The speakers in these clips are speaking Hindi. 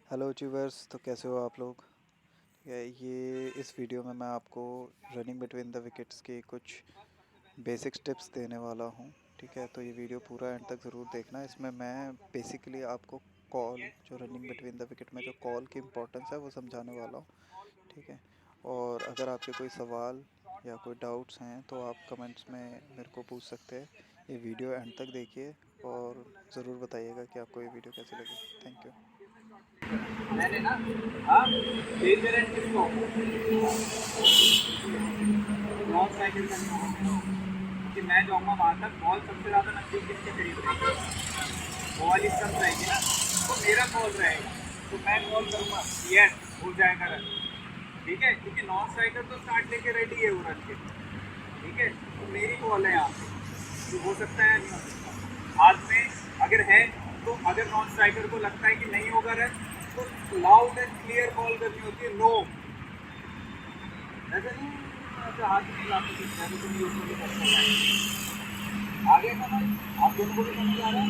Hello achievers. तो कैसे हो आप लोग? ठीक है, ये इस वीडियो में मैं आपको रनिंग बिटवीन द विकेट्स के कुछ बेसिक टिप्स देने वाला हूँ। ठीक है, तो ये वीडियो पूरा एंड तक ज़रूर देखना। इसमें मैं बेसिकली आपको कॉल, जो रनिंग बिटवीन द विकेट में जो कॉल की इम्पोर्टेंस है वो समझाने वाला हूँ। ठीक है, और अगर आपके कोई सवाल या कोई डाउट्स हैं तो आप कमेंट्स में मेरे को पूछ सकते हैं। ये वीडियो एंड तक देखिए और ज़रूर बताइएगा कि आपको ये वीडियो कैसी लगी। Thank you. मैंने ना हाँ डेंजर किसको लॉन्ग साइकिल करनी है कि मैं जाऊँगा वहाँ तक बॉल सबसे ज़्यादा नजदीक किसके करीब रहेगी, बॉल ही कम रहेगी ना, तो मेरा कॉल रहेगा, तो मैं कॉल करूँगा यस हो जाएगा रन। ठीक है, क्योंकि नॉन स्ट्राइकर तो स्टार्ट लेके रेडी है वो रन के। ठीक है, तो मेरी कॉल है यहाँ पे, तो हो सकता है नहीं हो सकता। आज में अगर है तो अगर नॉन स्ट्राइकर को लगता है कि नहीं होगा रन, तो लाउड एंड क्लियर कॉल करनी होती है नो। ऐसा नहीं ऐसे हाथ नहीं ला सकते, तो नहीं यूज कर सकते हैं। आगे समझ, आप दोनों को भी समझ आ रहा है?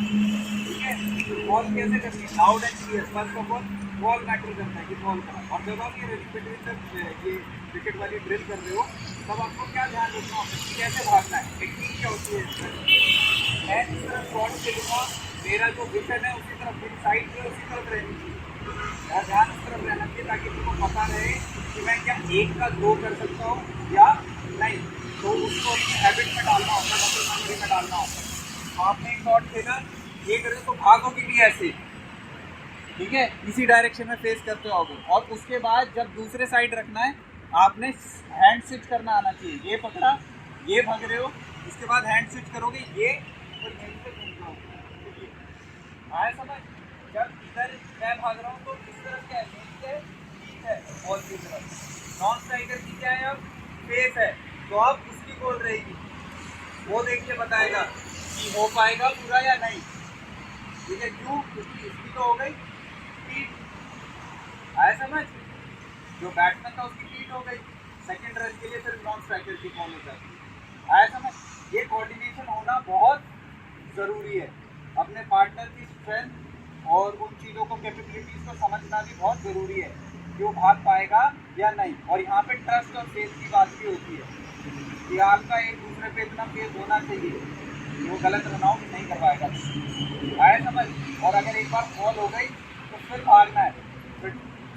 ठीक है, तो कॉल कैसे करनी है loud and clear. First of all call matter करता है कि कॉल करा। और जब आप ये ये विकेट वाली ड्रिल कर रहे हो तब आपको क्या ध्यान रखना होता है कि कैसे भागना है, टेक्निक क्या होती है। मैं जिस तरफ शॉट खेलूंगा मेरा जो विकेट है उसी तरफ, मेरी साइड जो है उसी तरफ रहनी चाहिए, मेरा ध्यान उस तरफ रहना चाहिए, ताकि तुमको पता रहे कि मैं क्या एक का दो कर सकता हूँ या नहीं। तो उसको हैबिट में डालना होता है, मसल मेमोरी में डालना होता है। तो आपने एक शॉट खेला, ये करें तो भागोगे भी ऐसे, ठीक है, इसी डायरेक्शन में फेस करते होगे। और उसके बाद जब दूसरे साइड रखना है आपने हैंड स्विच करना आना चाहिए। ये पकड़ा, ये भाग रहे हो, इसके बाद हैंड स्विच करोगे ये, और यहीं से घूम जाओगे। आया समझ? जब इधर मैं भाग रहा हूँ तो इस तरफ क्या है, नीचे है, ठीक है, बॉल की तरफ। नॉन स्ट्राइकर की क्या है, अब फेस है, तो अब उसकी बॉल रहेगी, वो देख के बताएगा कि हो पाएगा पूरा या नहीं। ठीक है, क्यों? क्योंकि इसकी तो हो गई स्पीड। आया समझ? जो बैट्समैन था उसकी फीट हो गई, सेकंड रन के लिए सिर्फ नॉन स्ट्राइकर की फॉलो करती है। आया समझ? ये कोऑर्डिनेशन होना बहुत ज़रूरी है। अपने पार्टनर की स्ट्रेंथ और उन चीज़ों को, कैपेबिलिटीज़ को समझना भी बहुत ज़रूरी है कि वो भाग पाएगा या नहीं। और यहाँ पे ट्रस्ट और फेथ की बात भी होती है कि आपका एक दूसरे पे इतना फेथ होना चाहिए कि वो गलत रन आउट नहीं करवाएगा। आया समझ? और अगर एक बार बॉल हो गई तो फिर भागना है, फिर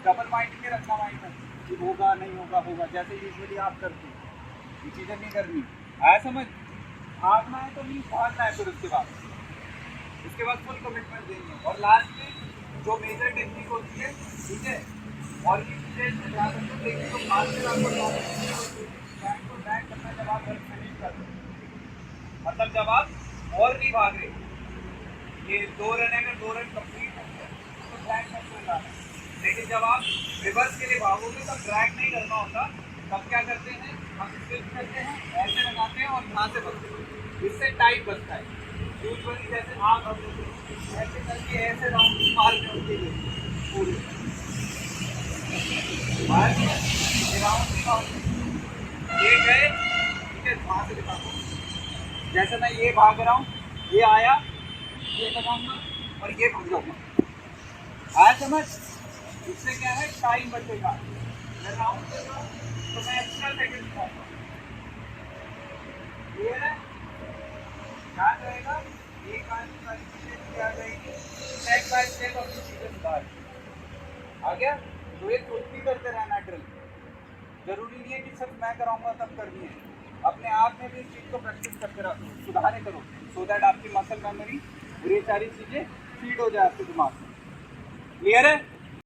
डबल माइंड के रखना माइंड में कि होगा नहीं होगा, होगा जैसे यूजुअली आप करते हो, ये चीज़ें नहीं करनी। आया समझ? भागना है तो मीन भागना है, फिर उसके बाद फुल कमिटमेंट देनी है। और लास्ट में जो मेजर टेक्निक होती है, ठीक है, और ये चीज़ें ध्यान रखो, लेकिन तो खास कर आपको बैक को बैक करना जब आप फिनिश कर रहे हो, मतलब जब आप और नहीं भाग रहे, ये 2 रन है, अगर 2 रन कंप्लीट होंगे तो ड्रैग मत करना है। लेकिन जब आप रिवर्स के लिए भागोगे तब ड्रैग नहीं करना होता। तब क्या करते हैं, हम स्विच करते हैं, ऐसे लगाते हैं और यहाँ से बचते हैं, इससे टाइट बचता है। यूजुअली जैसे आप ऐसे करके ऐसे राउंड मार के उनके लिए पूरी बाहर ये राउंड ये गए, ठीक है, वहाँ से दिखाता हूँ। जैसे मैं ये भाग रहा हूँ, ये आया, ये लगाऊंगा और ये भाग जाऊंगा। आया समझ? इससे क्या है, टाइम बचेगा। मैं राउंड कर रहा हूँ तो मैं एक्स्ट्रा सेकंड दिखाऊंगा। ये है, ध्यान रहेगा, एक आदमी वाली चीजें आ जाएगी, स्टेप बाय स्टेप अपनी चीजें सुधार। आ गया? तो ये खुद भी करते रहना ड्रिल, जरूरी नहीं है कि सिर्फ मैं कराऊंगा तब करनी है। अपने आप में भी इस चीज़ को प्रैक्टिस करते रहो, सुधारे करो, सो दैट आपकी मसल मेमोरी और ये सारी चीज़ें फीड हो जाए आपके दिमाग में। क्लियर है?